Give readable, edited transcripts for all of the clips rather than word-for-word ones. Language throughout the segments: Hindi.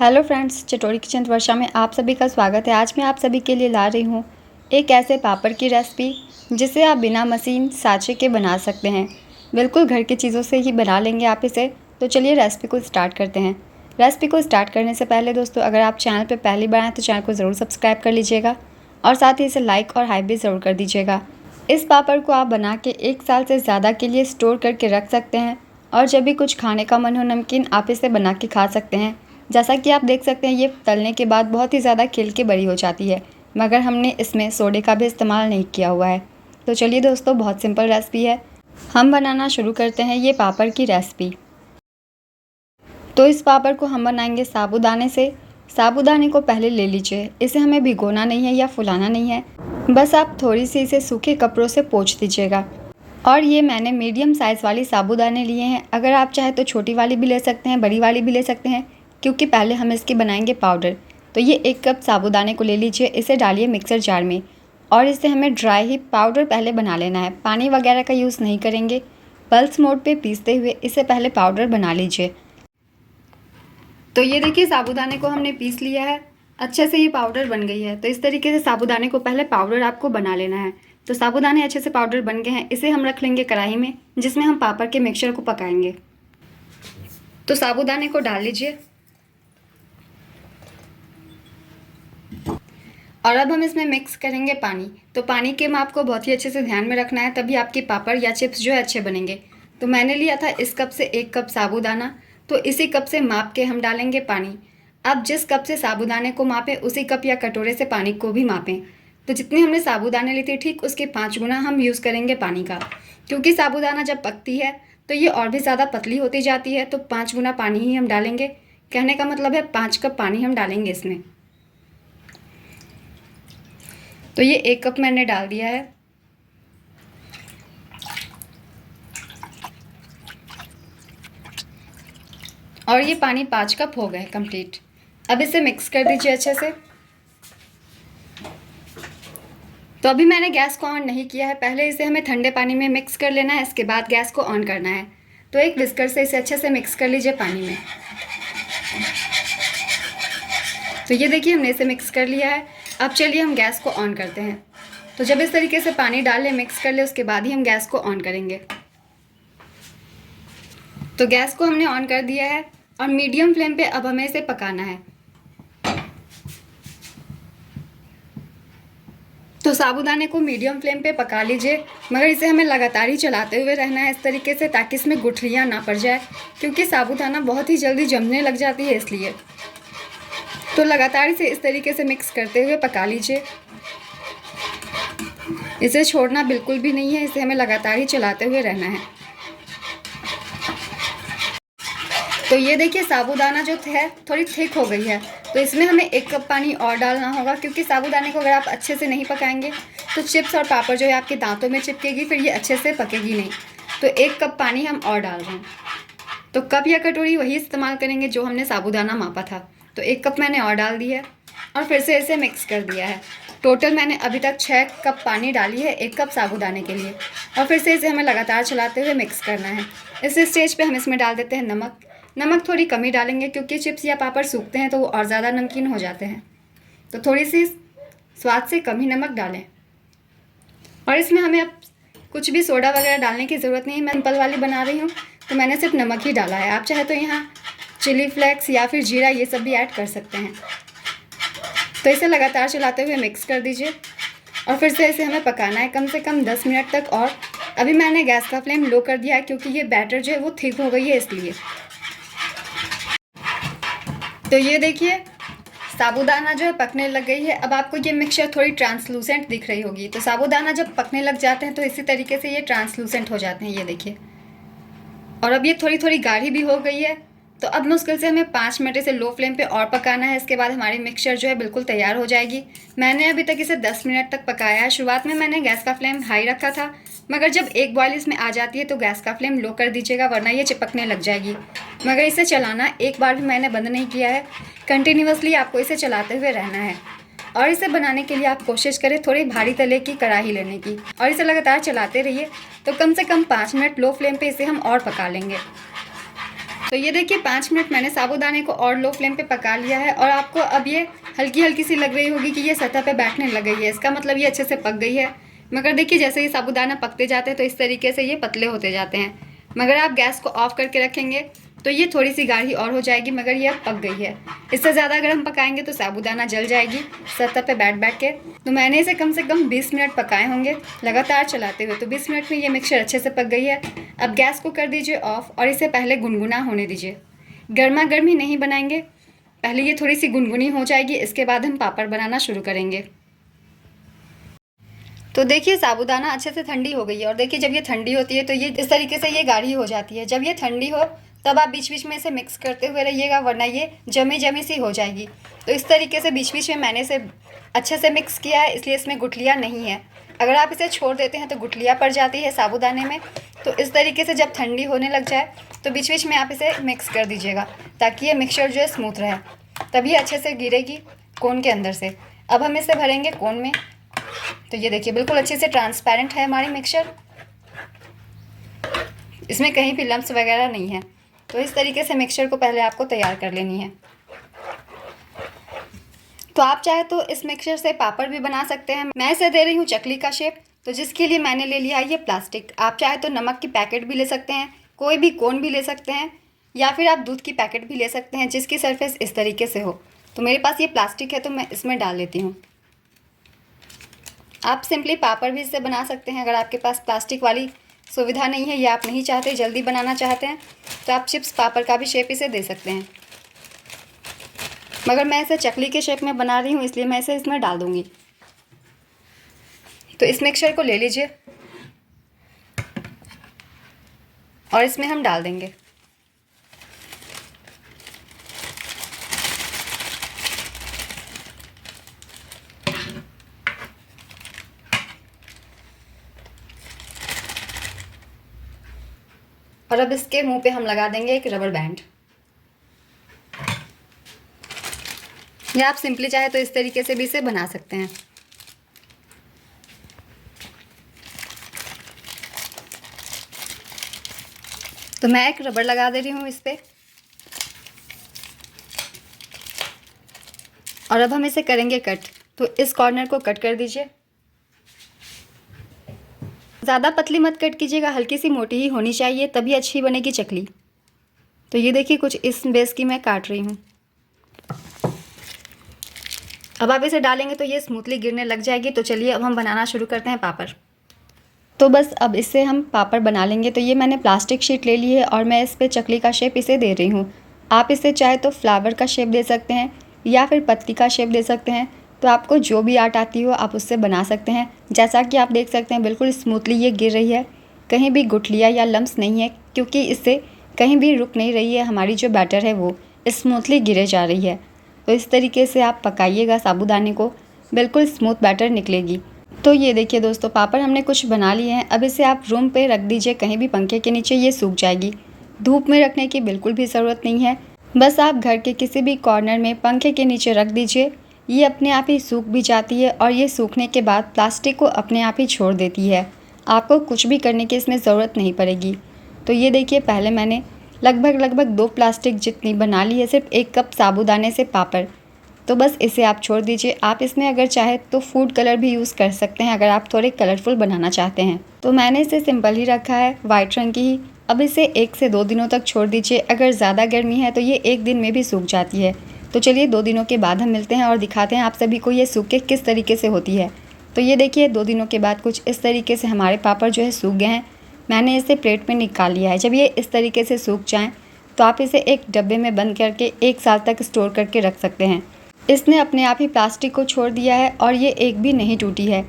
हेलो फ्रेंड्स, चटोरी किचन वर्षा में आप सभी का स्वागत है। आज मैं आप सभी के लिए ला रही हूँ एक ऐसे पापड़ की रेसिपी जिसे आप बिना मशीन साँचे के बना सकते हैं। बिल्कुल घर की चीज़ों से ही बना लेंगे आप इसे। तो चलिए रेसिपी को स्टार्ट करते हैं। रेसिपी को स्टार्ट करने से पहले दोस्तों, अगर आप चैनल पर पहली बार आएँ तो चैनल को ज़रूर सब्सक्राइब कर लीजिएगा और साथ ही इसे लाइक और हाइप भी ज़रूर कर दीजिएगा। इस पापड़ को आप बना के 1 साल से ज़्यादा के लिए स्टोर करके रख सकते हैं और जब भी कुछ खाने का मन हो नमकीन, आप इसे बना के खा सकते हैं। जैसा कि आप देख सकते हैं, ये तलने के बाद बहुत ही ज़्यादा खिल के बड़ी हो जाती है, मगर हमने इसमें सोडे का भी इस्तेमाल नहीं किया हुआ है। तो चलिए दोस्तों, बहुत सिंपल रेसिपी है। हम बनाना शुरू करते हैं ये पापड़ की रेसिपी। तो इस पापड़ को हम बनाएंगे साबूदाने से। साबूदाने को पहले ले लीजिए। इसे हमें भिगोना नहीं है या फुलाना नहीं है, बस आप थोड़ी सी इसे सूखे कपड़ों से पोंछ दीजिएगा। और ये मैंने मीडियम साइज़ वाली साबूदाने लिए हैं। अगर आप चाहे तो छोटी वाली भी ले सकते हैं, बड़ी वाली भी ले सकते हैं, क्योंकि पहले हम इसके बनाएंगे पाउडर। तो ये 1 कप साबूदाने को ले लीजिए। इसे डालिए मिक्सर जार में और इसे हमें ड्राई ही पाउडर पहले बना लेना है। पानी वगैरह का यूज़ नहीं करेंगे। पल्स मोड पे पीसते हुए इसे पहले पाउडर बना लीजिए। तो ये देखिए, साबूदाने को हमने पीस लिया है। अच्छे से ये पाउडर बन गई है। तो इस तरीके से साबूदाने को पहले पाउडर आपको बना लेना है। तो साबूदाने अच्छे से पाउडर बन गए हैं। इसे हम रख लेंगे कढ़ाई में, जिसमें हम पापड़ के मिक्सचर को पकाएंगे। तो साबूदाने को डाल लीजिए और अब हम इसमें मिक्स करेंगे पानी। तो पानी के माप को बहुत ही अच्छे से ध्यान में रखना है, तभी आपके पापड़ या चिप्स जो है अच्छे बनेंगे। तो मैंने लिया था इस कप से 1 कप साबूदाना, तो इसी कप से माप के हम डालेंगे पानी। अब जिस कप से साबूदाने को मापें, उसी कप या कटोरे से पानी को भी मापें। तो जितनी हमने साबूदाने ली थी, ठीक उसके 5 गुना हम यूज़ करेंगे पानी का, क्योंकि साबूदाना जब पकती है तो ये और भी ज़्यादा पतली होती जाती है। तो 5 गुना पानी ही हम डालेंगे। कहने का मतलब है 5 कप पानी हम डालेंगे इसमें। तो ये 1 कप मैंने डाल दिया है। और ये पानी 5 कप हो गए कंप्लीट। अब इसे मिक्स कर दीजिए अच्छे से। तो अभी मैंने गैस को ऑन नहीं किया है। पहले इसे हमें ठंडे पानी में मिक्स कर लेना है, इसके बाद गैस को ऑन करना है। तो एक विस्कर से इसे अच्छे से मिक्स कर लीजिए पानी में। तो ये देखिए, हमने इसे मिक्स कर लिया है। अब चलिए हम गैस को ऑन करते हैं। तो जब इस तरीके से पानी डाल ले, मिक्स कर ले, उसके बाद ही हम गैस को ऑन करेंगे। तो गैस को हमने ऑन कर दिया है और मीडियम फ्लेम पे अब हमें इसे पकाना है। तो साबूदाने को मीडियम फ्लेम पे पका लीजिए, मगर इसे हमें लगातार ही चलाते हुए रहना है इस तरीके से, ताकि इसमें गुठलियाँ ना पड़ जाए, क्योंकि साबूदाना बहुत ही जल्दी जमने लग जाती है इसलिए। तो लगातार इसे इस तरीके से मिक्स करते हुए पका लीजिए। इसे छोड़ना बिल्कुल भी नहीं है, इसे हमें लगातार ही चलाते हुए रहना है। तो ये देखिए, साबूदाना जो है थोड़ी थिक हो गई है। तो इसमें हमें 1 कप पानी और डालना होगा, क्योंकि साबूदाने को अगर आप अच्छे से नहीं पकाएंगे तो चिप्स और पापड़ जो है आपके दांतों में चिपकेगी, फिर ये अच्छे से पकेगी नहीं। तो 1 कप पानी हम और डाल रहे हैं। तो कप या कटोरी वही इस्तेमाल करेंगे जो हमने साबूदाना मापा था। तो 1 कप मैंने और डाल दिया है और फिर से इसे मिक्स कर दिया है। टोटल मैंने अभी तक 6 कप पानी डाली है 1 कप साबूदाने के लिए। और फिर से इसे हमें लगातार चलाते हुए मिक्स करना है। इस स्टेज पे हम इसमें डाल देते हैं नमक। नमक थोड़ी कम ही डालेंगे, क्योंकि चिप्स या पापड़ सूखते हैं तो वो और ज़्यादा नमकीन हो जाते हैं। तो थोड़ी सी स्वाद से कम ही नमक डालें। और इसमें हमें अब कुछ भी सोडा वगैरह डालने की ज़रूरत नहीं है। मैं सिंपल वाली बना रही हूँ, तो मैंने सिर्फ नमक ही डाला है। आप चाहे तो यहाँ चिली फ्लेक्स या फिर जीरा ये सब भी ऐड कर सकते हैं। तो इसे लगातार चलाते हुए मिक्स कर दीजिए और फिर से इसे हमें पकाना है कम से कम 10 मिनट तक। और अभी मैंने गैस का फ्लेम लो कर दिया है, क्योंकि ये बैटर जो है वो थिक हो गई है इसलिए। तो ये देखिए, साबूदाना जो है पकने लग गई है। अब आपको ये मिक्सचर थोड़ी ट्रांसलूसेंट दिख रही होगी। तो साबूदाना जब पकने लग जाते हैं तो इसी तरीके से ये ट्रांसलूसेंट हो जाते हैं, ये देखिए। और अब ये थोड़ी थोड़ी गाढ़ी भी हो गई है। तो अब मुश्किल से हमें 5 मिनट इसे लो फ्लेम पे और पकाना है। इसके बाद हमारी मिक्सचर जो है बिल्कुल तैयार हो जाएगी। मैंने अभी तक इसे 10 मिनट तक पकाया है। शुरुआत में मैंने गैस का फ्लेम हाई रखा था, मगर जब एक बॉयल इसमें आ जाती है तो गैस का फ्लेम लो कर दीजिएगा, वरना ये चिपकने लग जाएगी। मगर इसे चलाना एक बार भी मैंने बंद नहीं किया है। कंटिन्यूअसली आपको इसे चलाते हुए रहना है। और इसे बनाने के लिए आप कोशिश करें थोड़ी भारी तले की कढ़ाई लेने की, और इसे लगातार चलाते रहिए। तो कम से कम 5 मिनट लो फ्लेम पे इसे हम और पका लेंगे। तो ये देखिए 5 मिनट मैंने साबूदाने को और लो फ्लेम पे पका लिया है और आपको अब ये हल्की हल्की सी लग रही होगी कि ये सतह पे बैठने लग गई है। इसका मतलब ये अच्छे से पक गई है। मगर देखिए जैसे ही साबूदाना पकते जाते हैं तो इस तरीके से ये पतले होते जाते हैं। मगर आप गैस को ऑफ करके रखेंगे तो ये थोड़ी सी गाढ़ी और हो जाएगी, मगर ये अब पक गई है। इससे ज़्यादा अगर हम पकाएंगे तो साबूदाना जल जाएगी सतह पे बैठ बैठ के। तो मैंने इसे कम से कम 20 मिनट पकाए होंगे लगातार चलाते हुए। तो 20 मिनट में ये मिक्सचर अच्छे से पक गई है। अब गैस को कर दीजिए ऑफ और इसे पहले गुनगुना होने दीजिए। गर्मा गर्म ही नहीं बनाएंगे, पहले ये थोड़ी सी गुनगुनी हो जाएगी, इसके बाद हम पापड़ बनाना शुरू करेंगे। तो देखिए साबूदाना अच्छे से ठंडी हो गई है और देखिए जब ये ठंडी होती है तो ये इस तरीके से ये गाढ़ी हो जाती है। जब ये ठंडी हो तब आप बीच बीच में इसे मिक्स करते हुए रहिएगा, वरना ये जमी जमी सी हो जाएगी। तो इस तरीके से बीच बीच में मैंने इसे अच्छे से मिक्स किया है, इसलिए इसमें गुठलियाँ नहीं है। अगर आप इसे छोड़ देते हैं तो गुठलियाँ पड़ जाती है साबूदाने में। तो इस तरीके से जब ठंडी होने लग जाए तो बीच बीच में आप इसे मिक्स कर दीजिएगा ताकि ये मिक्सचर जो है स्मूथ रहे, तभी अच्छे से गिरेगी कोन के अंदर से। अब हम इसे भरेंगे कोन में। तो ये देखिए बिल्कुल अच्छे से ट्रांसपेरेंट है हमारी मिक्सचर, इसमें कहीं भी लम्स वगैरह नहीं है। तो इस तरीके से मिक्सचर को पहले आपको तैयार कर लेनी है। तो आप चाहे तो इस मिक्सचर से पापड़ भी बना सकते हैं। मैं इसे दे रही हूँ चकली का शेप, तो जिसके लिए मैंने ले लिया ये प्लास्टिक। आप चाहे तो नमक की पैकेट भी ले सकते हैं, कोई भी कोन भी ले सकते हैं, या फिर आप दूध की पैकेट भी ले सकते हैं जिसकी सरफेस इस तरीके से हो। तो मेरे पास ये प्लास्टिक है तो मैं इसमें डाल लेती हूँ। आप सिंपली पापड़ भी इससे बना सकते हैं। अगर आपके पास प्लास्टिक वाली सुविधा नहीं है या आप नहीं चाहते, जल्दी बनाना चाहते हैं, तो आप चिप्स पापड़ का भी शेप इसे दे सकते हैं। मगर मैं इसे चकली के शेप में बना रही हूँ इसलिए मैं इसे इसमें डाल दूँगी। तो इस मिक्सचर को ले लीजिए और इसमें हम डाल देंगे। और अब इसके मुंह पे हम लगा देंगे एक रबर बैंड, या आप सिंपली चाहे तो इस तरीके से भी इसे बना सकते हैं। तो मैं एक रबर लगा दे रही हूँ इस पे और अब हम इसे करेंगे कट। तो इस कॉर्नर को कट कर दीजिए। ज़्यादा पतली मत कट कीजिएगा, हल्की सी मोटी ही होनी चाहिए, तभी अच्छी बनेगी चकली। तो ये देखिए कुछ इस बेस की मैं काट रही हूँ। अब आप इसे डालेंगे तो ये स्मूथली गिरने लग जाएगी। तो चलिए अब हम बनाना शुरू करते हैं पापड़। तो बस अब इससे हम पापड़ बना लेंगे। तो ये मैंने प्लास्टिक शीट ले ली है और मैं इस पर चकली का शेप इसे दे रही हूँ। आप इसे चाहे तो फ्लावर का शेप दे सकते हैं या फिर पत्ती का शेप दे सकते हैं। तो आपको जो भी आर्ट आती हो आप उससे बना सकते हैं। जैसा कि आप देख सकते हैं बिल्कुल स्मूथली ये गिर रही है, कहीं भी गुठलियाँ या लम्स नहीं है, क्योंकि इससे कहीं भी रुक नहीं रही है। हमारी जो बैटर है वो स्मूथली गिरे जा रही है। तो इस तरीके से आप पकाइएगा साबूदाने को, बिल्कुल स्मूथ बैटर निकलेगी। तो ये देखिए दोस्तों पापड़ हमने कुछ बना लिए हैं। अब इसे आप रूम पे रख दीजिए, कहीं भी पंखे के नीचे, ये सूख जाएगी। धूप में रखने की बिल्कुल भी ज़रूरत नहीं है, बस आप घर के किसी भी कॉर्नर में पंखे के नीचे रख दीजिए। ये अपने आप ही सूख भी जाती है और ये सूखने के बाद प्लास्टिक को अपने आप ही छोड़ देती है। आपको कुछ भी करने की इसमें ज़रूरत नहीं पड़ेगी। तो ये देखिए पहले मैंने लगभग 2 प्लास्टिक जितनी बना ली है, सिर्फ 1 कप साबूदाने से पापड़। तो बस इसे आप छोड़ दीजिए। आप इसमें अगर चाहे तो फूड कलर भी यूज़ कर सकते हैं अगर आप थोड़े कलरफुल बनाना चाहते हैं। तो मैंने इसे सिंपल ही रखा है, वाइट रंग की ही। अब इसे 1 से 2 दिनों तक छोड़ दीजिए। अगर ज़्यादा गर्मी है तो ये 1 दिन में भी सूख जाती है। तो चलिए 2 दिनों के बाद हम मिलते हैं और दिखाते हैं आप सभी को ये सूख के किस तरीके से होती है। तो ये देखिए 2 दिनों के बाद कुछ इस तरीके से हमारे पापड़ जो है सूख गए हैं। मैंने इसे प्लेट में निकाल लिया है। जब ये इस तरीके से सूख जाएँ तो आप इसे एक डब्बे में बंद करके 1 साल तक स्टोर करके रख सकते हैं। इसने अपने आप ही प्लास्टिक को छोड़ दिया है और ये एक भी नहीं टूटी है।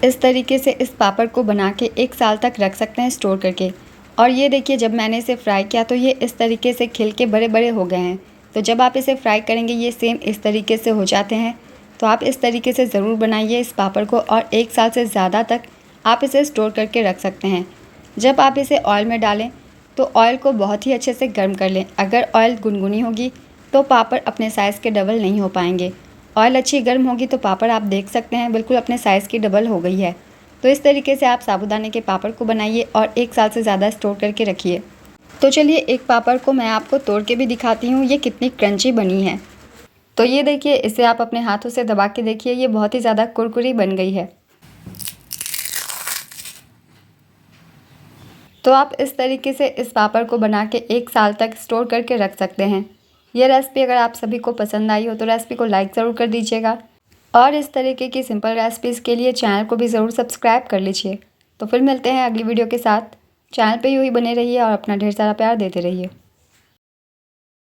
इस तरीके से इस पापड़ को बना के 1 साल तक रख सकते हैं स्टोर करके। और ये देखिए जब मैंने इसे फ्राई किया तो ये इस तरीके से खिल के बड़े बड़े हो गए हैं। तो जब आप इसे फ्राई करेंगे ये सेम इस तरीके से हो जाते हैं। तो आप इस तरीके से ज़रूर बनाइए इस पापड़ को और 1 साल से ज़्यादा तक आप इसे स्टोर करके रख सकते हैं। जब आप इसे ऑयल में डालें तो ऑयल को बहुत ही अच्छे से गर्म कर लें। अगर ऑयल गुनगुनी होगी तो पापड़ अपने साइज़ के डबल नहीं हो पाएंगे। ऑयल अच्छी गर्म होगी तो पापड़ आप देख सकते हैं बिल्कुल अपने साइज़ की डबल हो गई है। तो इस तरीके से आप साबूदाने के पापड़ को बनाइए और 1 साल से ज़्यादा स्टोर करके रखिए। तो चलिए एक पापड़ को मैं आपको तोड़ के भी दिखाती हूँ ये कितनी क्रंची बनी है। तो ये देखिए, इसे आप अपने हाथों से दबा के देखिए, ये बहुत ही ज़्यादा कुरकुरी बन गई है। तो आप इस तरीके से इस पापड़ को बना के 1 साल तक स्टोर करके रख सकते हैं। ये रेसिपी अगर आप सभी को पसंद आई हो तो रेसिपी को लाइक ज़रूर कर दीजिएगा और इस तरीके की सिंपल रेसिपीज़ के लिए चैनल को भी ज़रूर सब्सक्राइब कर लीजिए। तो फिर मिलते हैं अगली वीडियो के साथ। चैनल पे यूँ ही बने रहिए और अपना ढेर सारा प्यार देते रहिए।